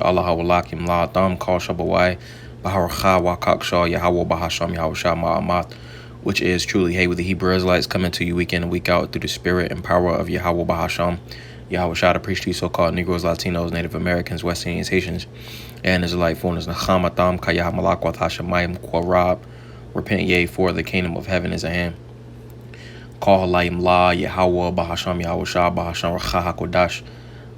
Allah Hawalakim La Dam Kal Shabawai Bahar Kha Wakak Shah Yahweh Bahasham Yahweh Shah Ma'amat, which is truly, hey, with the Hebrew Israelites coming to you week in and week out through the spirit and power of Yahweh Bahasham Yahweh Shah, to preach to you so-called Negroes, Latinos, Native Americans, West Indians, Haitians, and Israelite foreigners. Nachamatam Kayah Malakwat Hashemayim Kwarab. Repent ye, for the kingdom of heaven is at hand. Call Halayim La Yahweh Bahasham Yahweh Shah Bahasham Racha HaKodash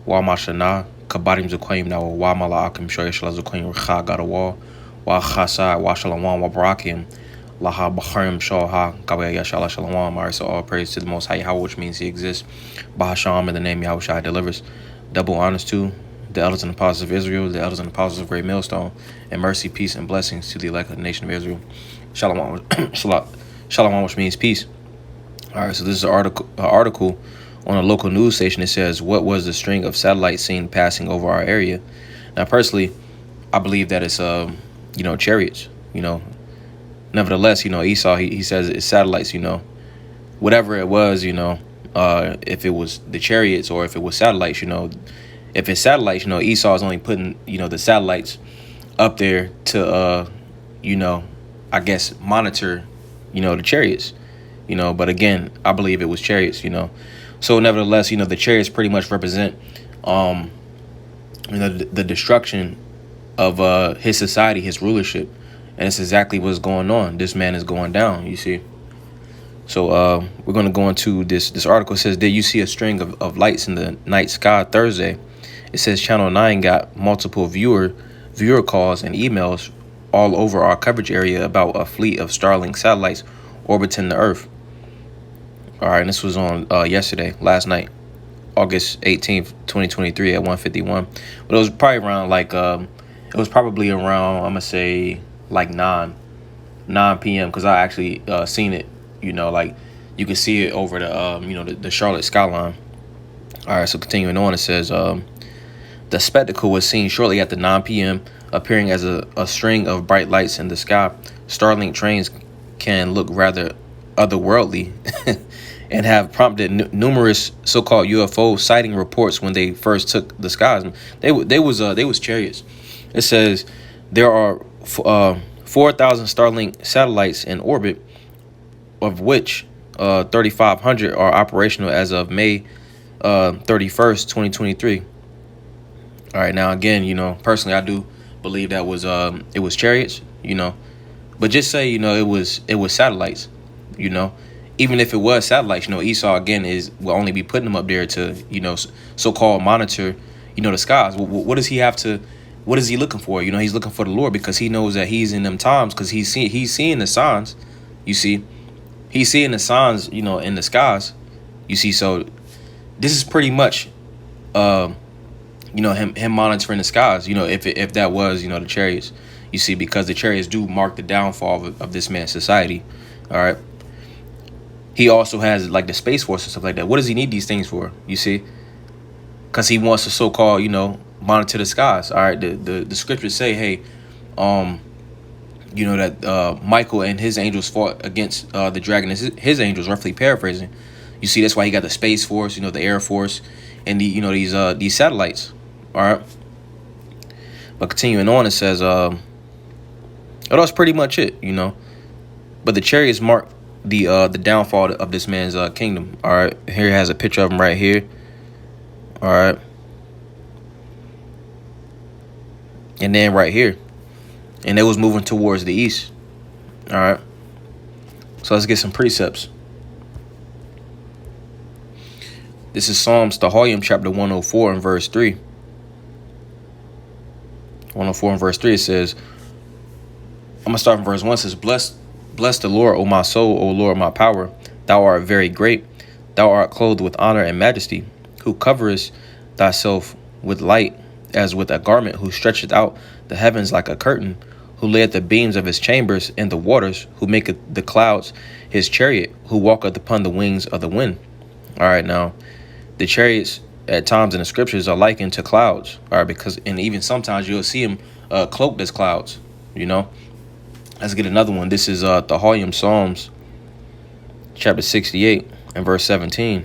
Wa Mashana Kabarim Zukoyim Now Wa Malaakim Shoyashla Zukoyim Racha Gadawa Wa Chasa Wa Shalom Wa Barakim Laha Bacharim Shoha Kabaya Yashala Shalom. Alright, so all praise to the Most High Yahweh, which means he exists. Bahasham, in the name Yahweh Shai delivers. Double honors to the elders and apostles of Israel, the elders and apostles of Great Millstone, and mercy, peace, and blessings to the elect of the nation of Israel. Shalom, Shalom, which means peace. All right, so this is an article on a local news station. It says, what was the string of satellites seen passing over our area? Now, personally, I believe that it's, chariots, Nevertheless, Esau, he says it's satellites, whatever it was, if it was the chariots or if it was satellites, if it's satellites, Esau is only putting, the satellites up there to, I guess, monitor, the chariots, but again, I believe it was chariots, So nevertheless, the chariots pretty much represent, the destruction of his society, his rulership. And it's exactly what's going on. This man is going down, you see. So we're going to go into this article. It says, did you see a string of lights in the night sky Thursday? It says Channel 9 got multiple viewer calls and emails all over our coverage area about a fleet of Starlink satellites orbiting the Earth. All right, and this was on last night, August 18th, 2023 at 1:51. But it was probably around I'm going to say, like 9 p.m. because I actually seen it, you can see it over the Charlotte skyline. All right, so continuing on, it says the spectacle was seen shortly after 9 p.m. appearing as a string of bright lights in the sky. Starlink trains can look rather otherworldly and have prompted numerous so-called UFO sighting reports when they first took the skies. They was chariots. It says there are 4,000 Starlink satellites in orbit, of which 3,500 are operational as of May 31st, 2023. All right, now again, personally, I do believe that was it was chariots, but just say it was satellites, even if it was satellites, Esau again will only be putting them up there to so-called monitor the skies. What does he have to? What is he looking for? He's looking for the Lord because he knows that he's in them times, because he's seeing the signs. You see, he's seeing the signs, in the skies. You see, so this is pretty much, him monitoring the skies. If that was, the chariots. You see, because the chariots do mark the downfall of this man's society. All right. He also has like the Space Force and stuff like that. What does he need these things for? You see, because he wants to so-called, monitor the skies. All right, the scriptures say, hey, that Michael and his angels fought against the dragon and his angels, roughly paraphrasing. You see, that's why he got the Space Force, the Air Force, and these satellites. All right, but continuing on, it says, that's pretty much it, But the chariots mark the downfall of this man's kingdom. All right, here it has a picture of him right here. All right. And then right here. And it was moving towards the east. All right. So let's get some precepts. This is Psalms Tahoyim chapter 104 and verse 3. 104 and verse 3, it says, I'm going to start from verse 1. It says, Bless the Lord, O my soul, O Lord, my power. Thou art very great. Thou art clothed with honor and majesty, who coverest thyself with light as with a garment, who stretcheth out the heavens like a curtain, who layeth the beams of his chambers in the waters, who maketh the clouds his chariot, who walketh upon the wings of the wind. All right, now, the chariots at times in the scriptures are likened to clouds, all right, and even sometimes you'll see them cloaked as clouds, Let's get another one. This is the Tahoyim Psalms, chapter 68 and verse 17.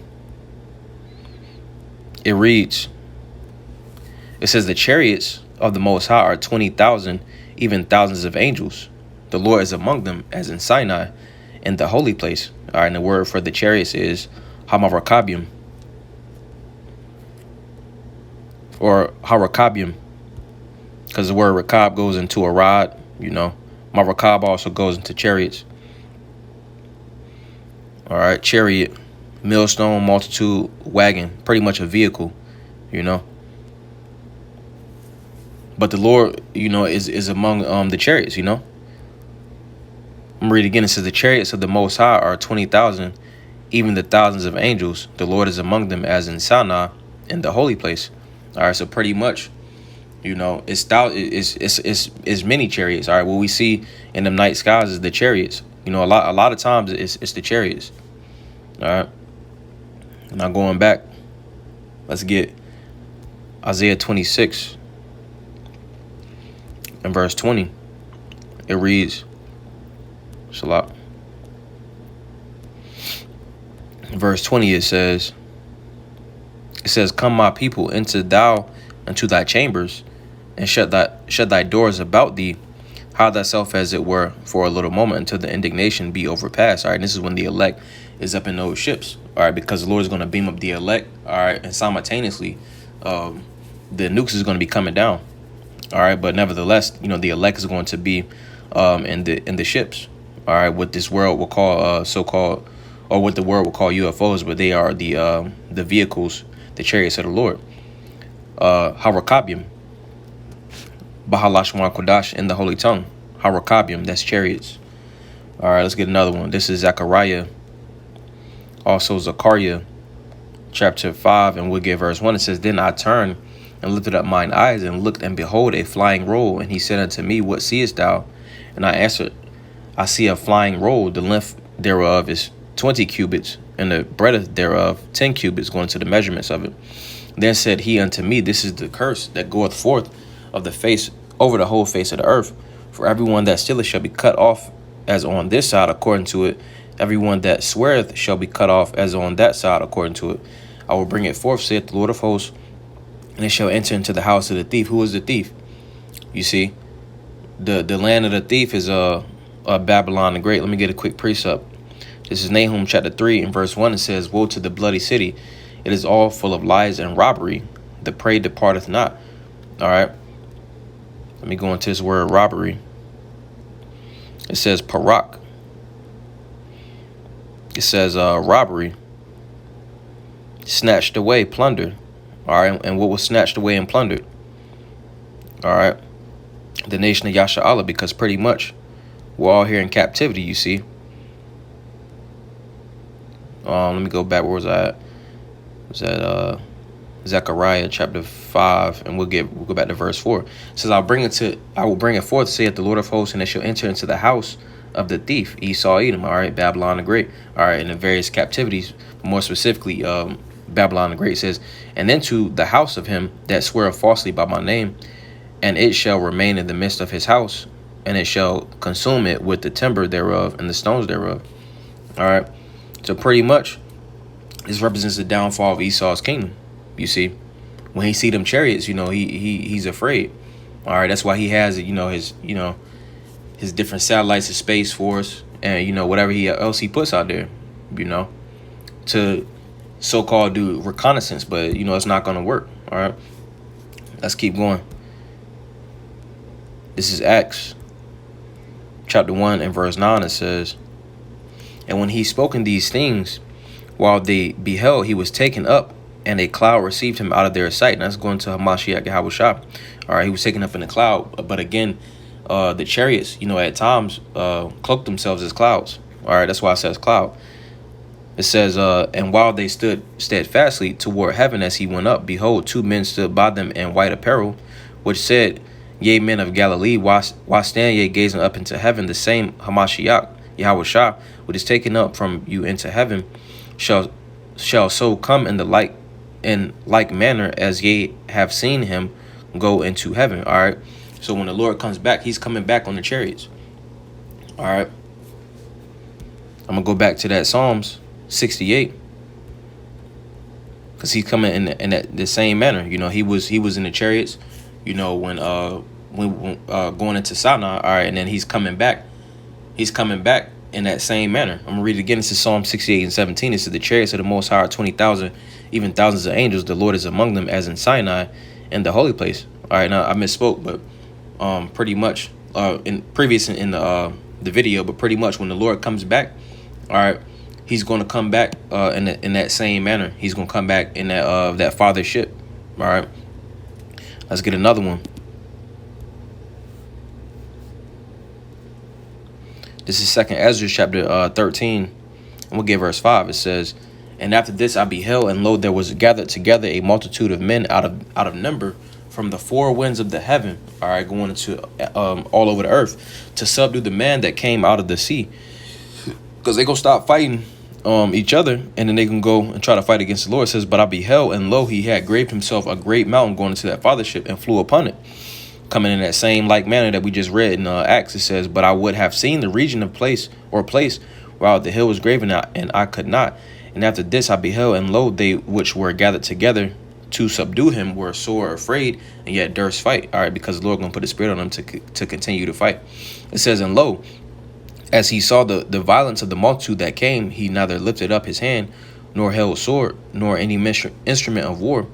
It reads, it says, the chariots of the Most High are 20,000, even thousands of angels. The Lord is among them, as in Sinai, in the holy place. All right, and the word for the chariots is Hamarakabium, or Harakabium, because the word Rakab goes into a rod, Marakab also goes into chariots. All right, chariot, millstone, multitude, wagon, pretty much a vehicle, But the Lord, is among the chariots, I'm gonna read again. It says, the chariots of the Most High are 20,000, even the thousands of angels. The Lord is among them, as in Sinai, in the holy place. All right, so pretty much, it's many chariots. All right, what we see in the night skies is the chariots. A lot of times it's the chariots. All right. Now going back, let's get Isaiah 26 and verse 20. It reads, Salah. Verse 20, it says, come, my people, enter thou into thy chambers, and shut thy doors about thee. Hide thyself as it were for a little moment, until the indignation be overpassed. All right, and this is when the elect is up in those ships. All right, because the Lord is going to beam up the elect. All right, and simultaneously, the nukes is going to be coming down. All right, but nevertheless, the elect is going to be in the ships. All right, what this world will call so-called, or what the world will call UFOs, but they are the vehicles, the chariots of the Lord. Harakabium, Bahalashwan Kodash in the holy tongue. Harakabium, that's chariots. All right, let's get another one. This is Zechariah, also Zechariah, chapter 5, and we'll get verse 1. It says, then I turned and lifted up mine eyes, and looked, and behold, a flying roll. And he said unto me, what seest thou? And I answered, I see a flying roll. The length thereof is 20 cubits, and the breadth thereof 10 cubits, going to the measurements of it. Then said he unto me, this is the curse that goeth forth of the face over the whole face of the earth. For everyone that stealeth shall be cut off as on this side according to it. Everyone that sweareth shall be cut off as on that side according to it. I will bring it forth, saith the Lord of hosts, and it shall enter into the house of the thief. Who is the thief? You see, the land of the thief is Babylon the Great. Let me get a quick precept. This is Nahum chapter 3 and verse 1. It says, woe to the bloody city. It is all full of lies and robbery. The prey departeth not. All right. Let me go into this word robbery. It says parak. It says robbery. Snatched away, plundered. All right. And what was snatched away and plundered? All right. The nation of Yasha'Allah, because pretty much we're all here in captivity, you see. Let me go back. Where was I at? Was that Zechariah chapter 5, and we'll go back to verse 4. It says, I will bring it forth, saith the Lord of hosts, and it shall enter into the house of the thief, Esau, Edom. All right, Babylon the Great. All right, in the various captivities, more specifically, Babylon the Great says, and into the house of him that sweareth falsely by my name, and it shall remain in the midst of his house, and it shall consume it with the timber thereof and the stones thereof. All right, so pretty much this represents the downfall of Esau's kingdom. You see, when he see them chariots, he's afraid. All right, that's why he has his different satellites of Space Force, and whatever else he puts out there, to so-called do reconnaissance, but it's not going to work. All right, let's keep going. This is Acts chapter 1 and verse 9. It says, and when he spoken these things, while they beheld, he was taken up, and a cloud received him out of their sight. And that's going to Hamashiach Yahushua. All right, he was taken up in the cloud. But again, the chariots, at times cloaked themselves as clouds. All right, that's why it says cloud. It says, and while they stood steadfastly toward heaven as he went up, behold, two men stood by them in white apparel, which said, Ye men of Galilee, why stand ye gazing up into heaven? The same Hamashiach Yahushua, which is taken up from you into heaven, shall so come in the like manner as ye have seen him go into heaven. All right. So when the Lord comes back, he's coming back on the chariots. All right. I'm gonna go back to that Psalms 68, because he's coming in the same manner. He was in the chariots, when going into Sinai. All right, and then he's coming back. He's coming back in that same manner. I'm gonna read it again. This is Psalm 68 and 17. It says, "The chariots of the Most High are 20,000, even thousands of angels. The Lord is among them, as in Sinai, in the holy place." All right, now I misspoke, but pretty much in the video, but pretty much when the Lord comes back, all right, he's going to come back in that same manner. He's going to come back in that fathership. All right, let's get another one. This is 2nd Ezra chapter 13, and we'll get verse 5. It says, "And after this I beheld, and lo, there was gathered together a multitude of men out of number from the four winds of the heaven," all right, going into all over the earth, "to subdue the man that came out of the sea." Because they gonna stop fighting each other, and then they can go and try to fight against the Lord. It says, "But I beheld, and lo, he had graved himself a great mountain going into that fathership, and flew upon it." Coming in that same like manner that we just read in Acts, it says, "But I would have seen the region of place whereout the hill was graven out, and I could not. And after this I beheld, and lo, they which were gathered together to subdue him were sore afraid, and yet durst fight." All right, because the Lord gonna put His Spirit on them to continue to fight. It says, "And lo, as he saw the violence of the multitude that came, he neither lifted up his hand, nor held sword, nor any instrument of war.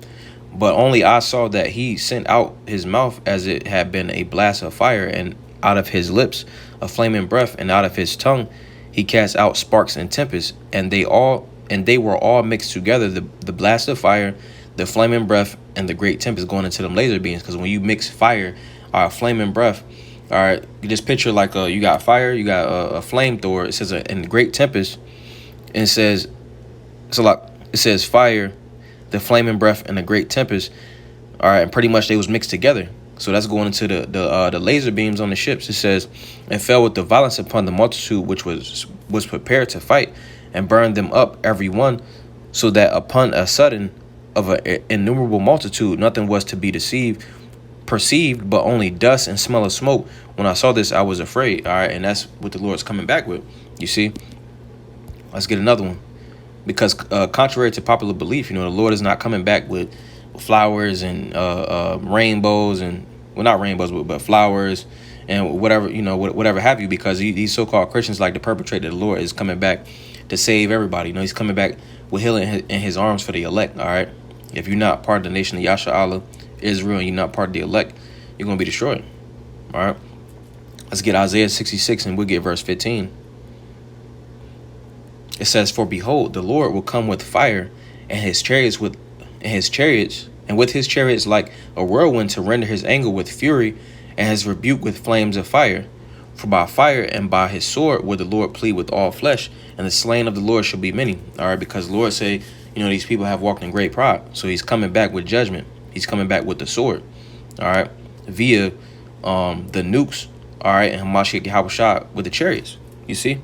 But only I saw that he sent out his mouth as it had been a blast of fire, and out of his lips a flaming breath, and out of his tongue he cast out sparks and tempests, and they were all mixed together, the blast of fire, the flaming breath, and the great tempest," going into them laser beams. Because when you mix fire or flaming breath, all right, you just picture like you got fire, you got a flamethrower. It says and great tempest, and it says it says fire, the flaming breath, and the great tempest. All right, and pretty much they was mixed together. So that's going into the laser beams on the ships. It says, "And fell with the violence upon the multitude which was prepared to fight, and burned them up every one, so that upon a sudden of an innumerable multitude nothing was to be perceived, but only dust and smell of smoke. When I saw this, I was afraid." All right, and that's what the Lord's coming back with. You see? Let's get another one. Because contrary to popular belief, the Lord is not coming back with flowers and rainbows, and well, not rainbows, but flowers and whatever, whatever have you. Because these so-called Christians like to perpetrate that the Lord is coming back to save everybody. He's coming back with healing in His arms for the elect. All right, if you're not part of the nation of Yasha Allah, Israel, and you're not part of the elect, you're gonna be destroyed. All right, let's get Isaiah 66, and we'll get verse 15. It says, "For behold, the Lord will come with fire, and with his chariots like a whirlwind, to render his anger with fury, and his rebuke with flames of fire. For by fire and by his sword will the Lord plead with all flesh, and the slain of the Lord shall be many." All right, because the Lord say, these people have walked in great pride, so He's coming back with judgment. He's coming back with the sword. All right, via the nukes. All right, and Hamashiach Yahushua with the chariots. You see.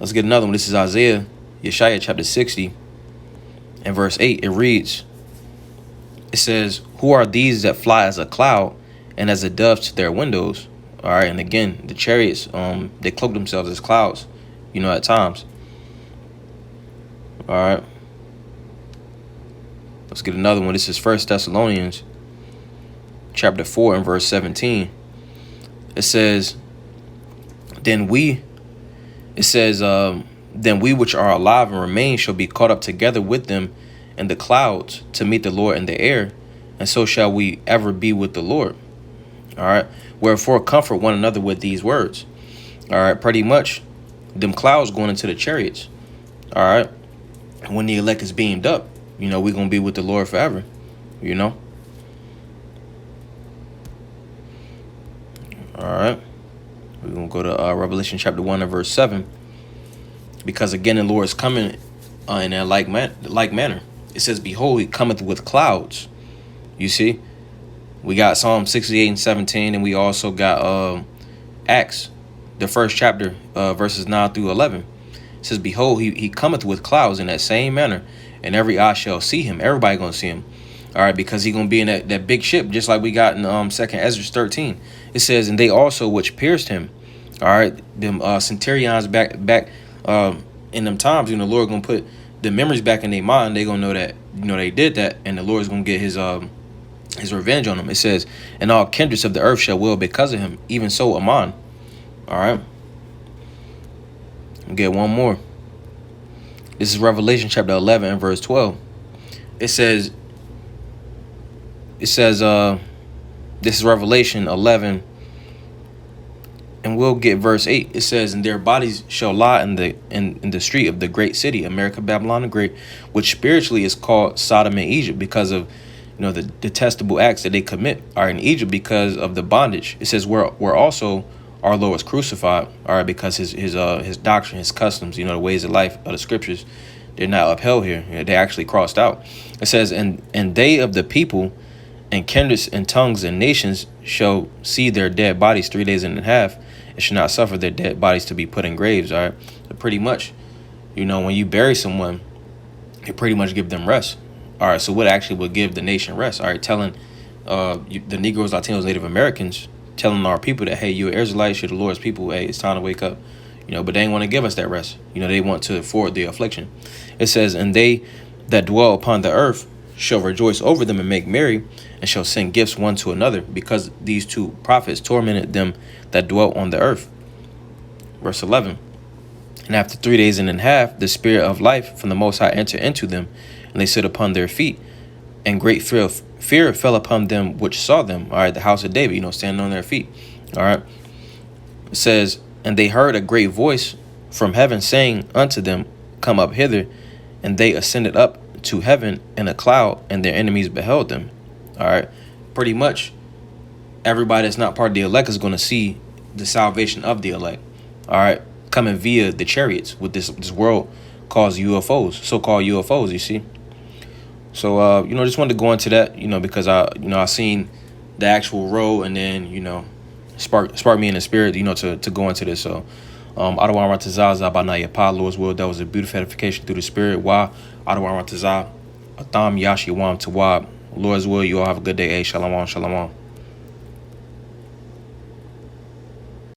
Let's get another one. This is Isaiah, Yeshaya chapter 60 and verse 8. It reads, it says, "Who are these that fly as a cloud, and as a dove to their windows?" All right, and again, the chariots, they cloak themselves as clouds, at times. All right. Let's get another one. This is 1 Thessalonians chapter 4 and verse 17. It says, Then we which are alive and remain shall be caught up together with them in the clouds to meet the Lord in the air, and so shall we ever be with the Lord. All right. Wherefore comfort one another with these words. All right. Pretty much them clouds going into the chariots. All right. When the elect is beamed up, we're going to be with the Lord forever, All right. We're going to go to Revelation chapter 1 and verse 7. Because again, the Lord is coming in a like manner. It says, "Behold, he cometh with clouds." You see, we got Psalm 68 and 17, and we also got Acts, the first chapter, verses 9 through 11. It says, "Behold, he cometh with clouds," in that same manner, "and every eye shall see him." Everybody gonna see him. All right, because he's gonna be in that big ship, just like we got in 2nd Ezra 13. It says, "And they also which pierced him." All right, them centurions back in them times, the Lord gonna put the memories back in their mind. They gonna know that they did that, and the Lord's gonna get his his revenge on them. It says, and all kindreds of the earth shall will because of him. Even so, Ammon. All right. We'll get one more. This is Revelation chapter 11 and verse 12. It says, this is Revelation 11, and we'll get verse 8. It says, and their bodies shall lie in the street of the great city, America, Babylon the Great, which spiritually is called Sodom and Egypt, because of the detestable acts that they commit, are in Egypt because of the bondage. It says where also our Lord was crucified, all right, because his doctrine, his customs, the ways of life of the scriptures, they're not upheld here. They actually crossed out. It says, and they of the people and kindreds and tongues and nations shall see their dead bodies 3 days and a half, and shall not suffer their dead bodies to be put in graves. All right. So pretty much, when you bury someone, you pretty much give them rest. All right. So what actually would give the nation rest? All right. Telling the Negroes, Latinos, Native Americans, telling our people that, hey, you're Israelites, you're the Lord's people. Hey, it's time to wake up. But they ain't want to give us that rest. They want to forward the affliction. It says, and they that dwell upon the earth shall rejoice over them and make merry, and shall send gifts one to another, because these two prophets tormented them that dwelt on the earth. Verse 11. And after 3 days and a half, the spirit of life from the Most High entered into them, and they stood upon their feet, and great fear fell upon them which saw them. All right, the house of David, standing on their feet. All right. It says, and they heard a great voice from heaven saying unto them, come up hither. And they ascended up to heaven in a cloud, and their enemies beheld them. All right. Pretty much everybody that's not part of the elect is going to see the salvation of the elect. All right. Coming via the chariots with this world calls UFOs, so-called UFOs, you see. So, just wanted to go into that, because I seen the actual road, and then, spark me in the spirit, to go into this. So, Adawan Ratazaza Banaya Pa, Lord's will. That was a beautiful edification through the spirit. Why? Adawan Ratazah, Atham Yashi Wam Tawab. Lord's will. You all have a good day. Shalom, shalom.